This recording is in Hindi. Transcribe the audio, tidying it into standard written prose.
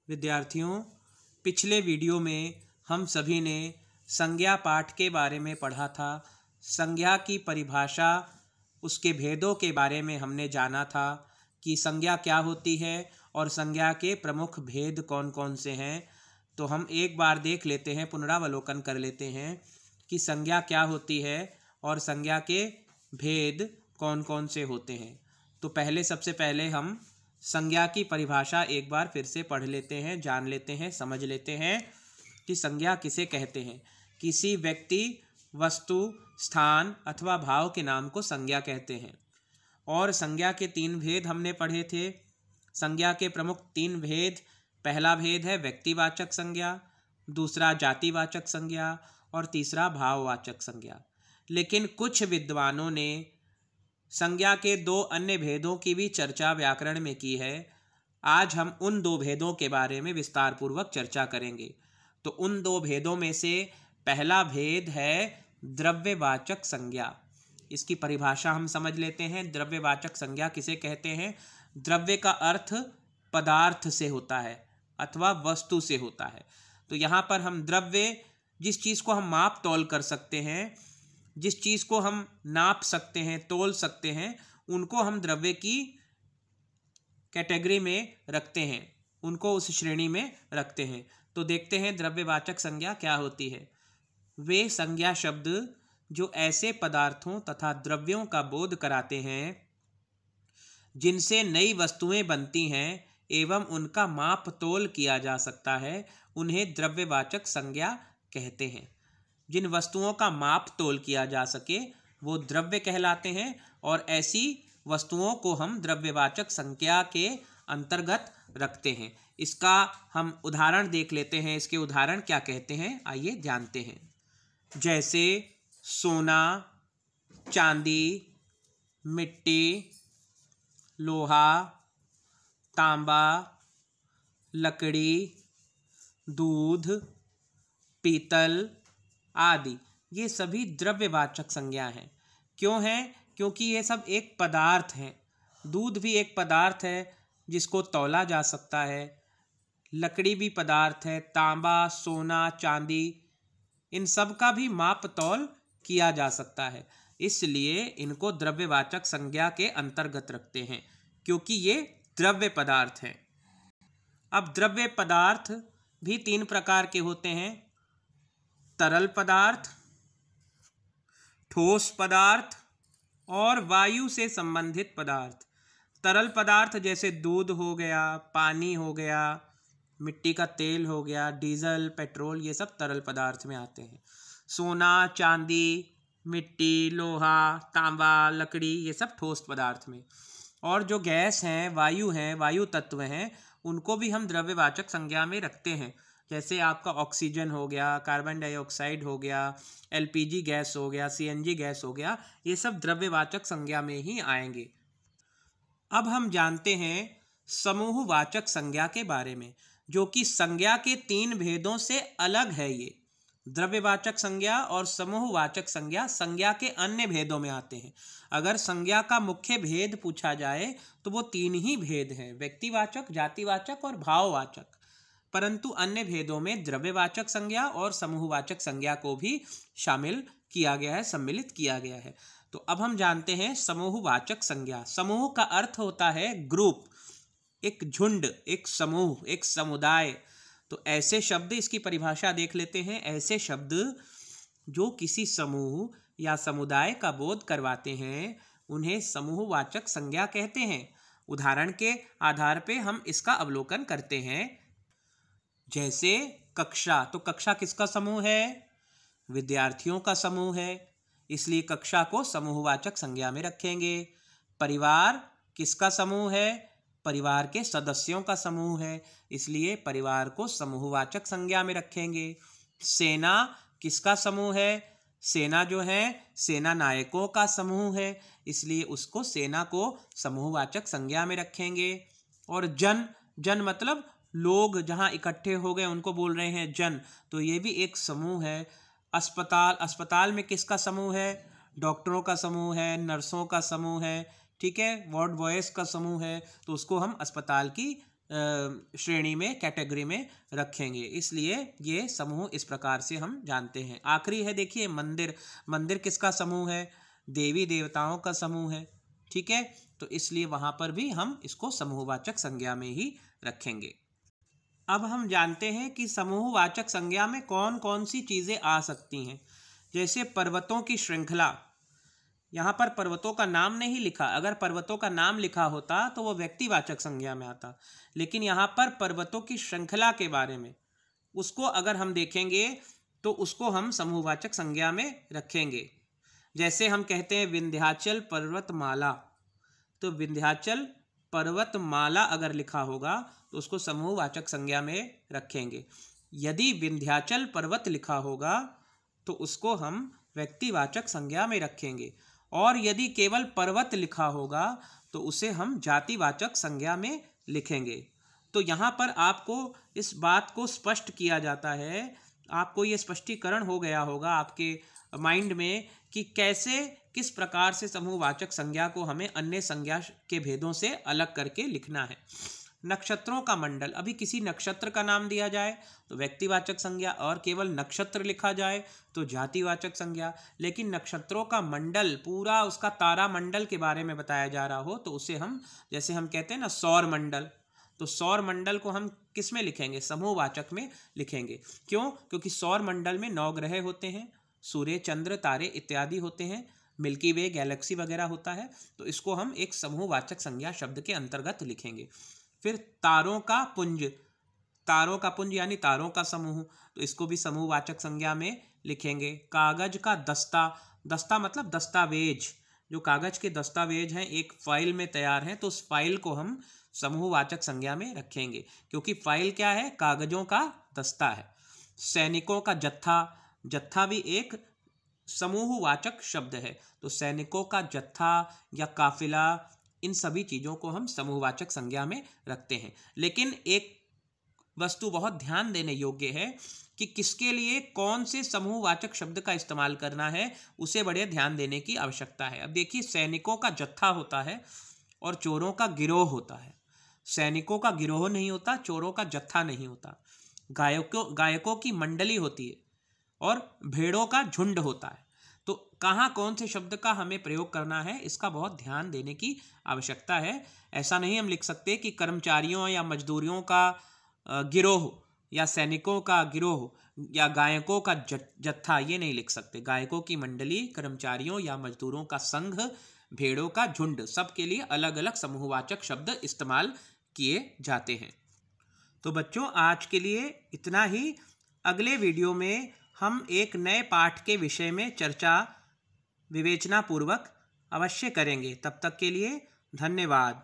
विद्यार्थियों, पिछले वीडियो में हम सभी ने संज्ञा पाठ के बारे में पढ़ा था। संज्ञा की परिभाषा, उसके भेदों के बारे में हमने जाना था कि संज्ञा क्या होती है और संज्ञा के प्रमुख भेद कौन कौन से हैं। तो हम एक बार देख लेते हैं, पुनरावलोकन कर लेते हैं कि संज्ञा क्या होती है और संज्ञा के भेद कौन कौन से होते हैं। तो सबसे पहले हम संज्ञा की परिभाषा एक बार फिर से पढ़ लेते हैं, जान लेते हैं, समझ लेते हैं कि संज्ञा किसे कहते हैं। किसी व्यक्ति, वस्तु, स्थान अथवा भाव के नाम को संज्ञा कहते हैं। और संज्ञा के 3 भेद हमने पढ़े थे। संज्ञा के प्रमुख 3 भेद, पहला भेद है व्यक्तिवाचक संज्ञा, दूसरा जातिवाचक संज्ञा और तीसरा भाववाचक संज्ञा। लेकिन कुछ विद्वानों ने संज्ञा के 2 अन्य भेदों की भी चर्चा व्याकरण में की है। आज हम उन 2 भेदों के बारे में विस्तार पूर्वक चर्चा करेंगे। तो उन 2 भेदों में से पहला भेद है द्रव्यवाचक संज्ञा। इसकी परिभाषा हम समझ लेते हैं। द्रव्यवाचक संज्ञा किसे कहते हैं? द्रव्य का अर्थ पदार्थ से होता है अथवा वस्तु से होता है। तो यहाँ पर हम द्रव्य, जिस चीज़ को हम माप तौल कर सकते हैं, जिस चीज़ को हम नाप सकते हैं, तोल सकते हैं, उनको हम द्रव्य की कैटेगरी में रखते हैं, उनको उस श्रेणी में रखते हैं। तो देखते हैं द्रव्यवाचक संज्ञा क्या होती है। वे संज्ञा शब्द जो ऐसे पदार्थों तथा द्रव्यों का बोध कराते हैं जिनसे नई वस्तुएं बनती हैं एवं उनका माप तोल किया जा सकता है, उन्हें द्रव्यवाचक संज्ञा कहते हैं। जिन वस्तुओं का माप तोल किया जा सके वो द्रव्य कहलाते हैं और ऐसी वस्तुओं को हम द्रव्यवाचक संज्ञा के अंतर्गत रखते हैं। इसका हम उदाहरण देख लेते हैं। इसके उदाहरण क्या कहते हैं, आइए जानते हैं। जैसे सोना, चांदी, मिट्टी, लोहा, तांबा, लकड़ी, दूध, पीतल आदि, ये सभी द्रव्यवाचक संज्ञा हैं। क्यों हैं? क्योंकि ये सब एक पदार्थ हैं। दूध भी एक पदार्थ है जिसको तौला जा सकता है, लकड़ी भी पदार्थ है, तांबा, सोना, चांदी, इन सब का भी माप तौल किया जा सकता है। इसलिए इनको द्रव्यवाचक संज्ञा के अंतर्गत रखते हैं क्योंकि ये द्रव्य पदार्थ हैं। अब द्रव्य पदार्थ भी 3 प्रकार के होते हैं: तरल पदार्थ, ठोस पदार्थ और वायु से संबंधित पदार्थ। तरल पदार्थ जैसे दूध हो गया, पानी हो गया, मिट्टी का तेल हो गया, डीजल, पेट्रोल, ये सब तरल पदार्थ में आते हैं। सोना, चांदी, मिट्टी, लोहा, तांबा, लकड़ी, ये सब ठोस पदार्थ में। और जो गैस हैं, वायु हैं, वायु तत्व हैं, उनको भी हम द्रव्यवाचक संज्ञा में रखते हैं। जैसे आपका ऑक्सीजन हो गया, कार्बन डाइऑक्साइड हो गया, एलपीजी गैस हो गया, सीएनजी गैस हो गया, ये सब द्रव्यवाचक संज्ञा में ही आएंगे। अब हम जानते हैं समूहवाचक संज्ञा के बारे में, जो कि संज्ञा के 3 भेदों से अलग है। ये द्रव्यवाचक संज्ञा और समूहवाचक संज्ञा संज्ञा के अन्य भेदों में आते हैं। अगर संज्ञा का मुख्य भेद पूछा जाए तो वो 3 ही भेद हैं: व्यक्तिवाचक, जातिवाचक और भाववाचक। परंतु अन्य भेदों में द्रव्यवाचक संज्ञा और समूहवाचक संज्ञा को भी शामिल किया गया है, सम्मिलित किया गया है। तो अब हम जानते हैं समूहवाचक संज्ञा। समूह का अर्थ होता है ग्रुप, एक झुंड, एक समूह, एक समुदाय। तो ऐसे शब्द, इसकी परिभाषा देख लेते हैं। ऐसे शब्द जो किसी समूह या समुदाय का बोध करवाते हैं उन्हें समूहवाचक संज्ञा कहते हैं। उदाहरण के आधार पे हम इसका अवलोकन करते हैं। जैसे कक्षा, तो कक्षा किसका समूह है? विद्यार्थियों का समूह है, इसलिए कक्षा को समूहवाचक संज्ञा में रखेंगे। परिवार किसका समूह है? परिवार के सदस्यों का समूह है, इसलिए परिवार को समूहवाचक संज्ञा में रखेंगे। सेना किसका समूह है? सेना जो है सेना नायकों का समूह है, इसलिए उसको सेना को समूहवाचक संज्ञा में रखेंगे। और जन मतलब लोग जहाँ इकट्ठे हो गए उनको बोल रहे हैं जन, तो ये भी एक समूह है। अस्पताल में किसका समूह है? डॉक्टरों का समूह है, नर्सों का समूह है, ठीक है, वार्ड बॉयज़ का समूह है, तो उसको हम अस्पताल की श्रेणी में, कैटेगरी में रखेंगे। इसलिए ये समूह इस प्रकार से हम जानते हैं। आखिरी है, देखिए मंदिर। मंदिर किसका समूह है? देवी देवताओं का समूह है। ठीक है, तो इसलिए वहाँ पर भी हम इसको समूहवाचक संज्ञा में ही रखेंगे। अब हम जानते हैं कि समूहवाचक संज्ञा में कौन कौन सी चीज़ें आ सकती हैं। जैसे पर्वतों की श्रृंखला, यहाँ पर पर्वतों का नाम नहीं लिखा। अगर पर्वतों का नाम लिखा होता तो वो व्यक्तिवाचक संज्ञा में आता, लेकिन यहाँ पर पर्वतों की श्रृंखला के बारे में, उसको अगर हम देखेंगे तो उसको हम समूहवाचक संज्ञा में रखेंगे। जैसे हम कहते हैं विंध्याचल पर्वतमाला, तो विंध्याचल पर्वतमाला अगर लिखा होगा तो उसको समूहवाचक संज्ञा में रखेंगे। यदि विंध्याचल पर्वत लिखा होगा तो उसको हम व्यक्तिवाचक संज्ञा में रखेंगे, और यदि केवल पर्वत लिखा होगा तो उसे हम जातिवाचक संज्ञा में लिखेंगे। तो यहाँ पर आपको इस बात को स्पष्ट किया जाता है, आपको ये स्पष्टीकरण हो गया होगा आपके माइंड में कि कैसे, किस प्रकार से समूहवाचक संज्ञा को हमें अन्य संज्ञा के भेदों से अलग करके लिखना है। नक्षत्रों का मंडल, अभी किसी नक्षत्र का नाम दिया जाए तो व्यक्तिवाचक संज्ञा, और केवल नक्षत्र लिखा जाए तो जातिवाचक संज्ञा। लेकिन नक्षत्रों का मंडल, पूरा उसका तारा मंडल के बारे में बताया जा रहा हो तो उसे हम, जैसे हम कहते हैं ना सौर मंडल, तो सौर मंडल को हम किस में लिखेंगे? समूहवाचक में लिखेंगे। क्यों? क्योंकि सौर मंडल में 9 ग्रह होते हैं, सूर्य, चंद्र, तारे इत्यादि होते हैं, मिल्की वे, गैलेक्सी वगैरह होता है, तो इसको हम एक समूहवाचक संज्ञा शब्द के अंतर्गत लिखेंगे। फिर तारों का पुंज, तारों का पुंज यानी तारों का समूह, तो इसको भी समूहवाचक संज्ञा में लिखेंगे। कागज का दस्ता, दस्ता मतलब दस्तावेज, जो कागज के दस्तावेज हैं एक फाइल में तैयार हैं, तो उस फाइल को हम समूहवाचक संज्ञा में रखेंगे, क्योंकि फाइल क्या है? कागजों का दस्ता है। सैनिकों का जत्था, जत्था भी एक समूहवाचक शब्द है, तो सैनिकों का जत्था या काफिला, इन सभी चीज़ों को हम समूहवाचक संज्ञा में रखते हैं। लेकिन एक वस्तु बहुत ध्यान देने योग्य है कि किसके लिए कौन से समूहवाचक शब्द का इस्तेमाल करना है, उसे बड़े ध्यान देने की आवश्यकता है। अब देखिए, सैनिकों का जत्था होता है और चोरों का गिरोह होता है। सैनिकों का गिरोह नहीं होता, चोरों का जत्था नहीं होता। गायकों की मंडली होती है और भेड़ों का झुंड होता है। तो कहाँ कौन से शब्द का हमें प्रयोग करना है, इसका बहुत ध्यान देने की आवश्यकता है। ऐसा नहीं हम लिख सकते कि कर्मचारियों या मजदूरियों का गिरोह, या सैनिकों का गिरोह, या गायकों का जत्था, ये नहीं लिख सकते। गायकों की मंडली, कर्मचारियों या मजदूरों का संघ, भेड़ों का झुंड, सबके लिए अलग अलग समूहवाचक शब्द इस्तेमाल किए जाते हैं। तो बच्चों, आज के लिए इतना ही। अगले वीडियो में हम एक नए पाठ के विषय में चर्चा विवेचनापूर्वक अवश्य करेंगे। तब तक के लिए धन्यवाद।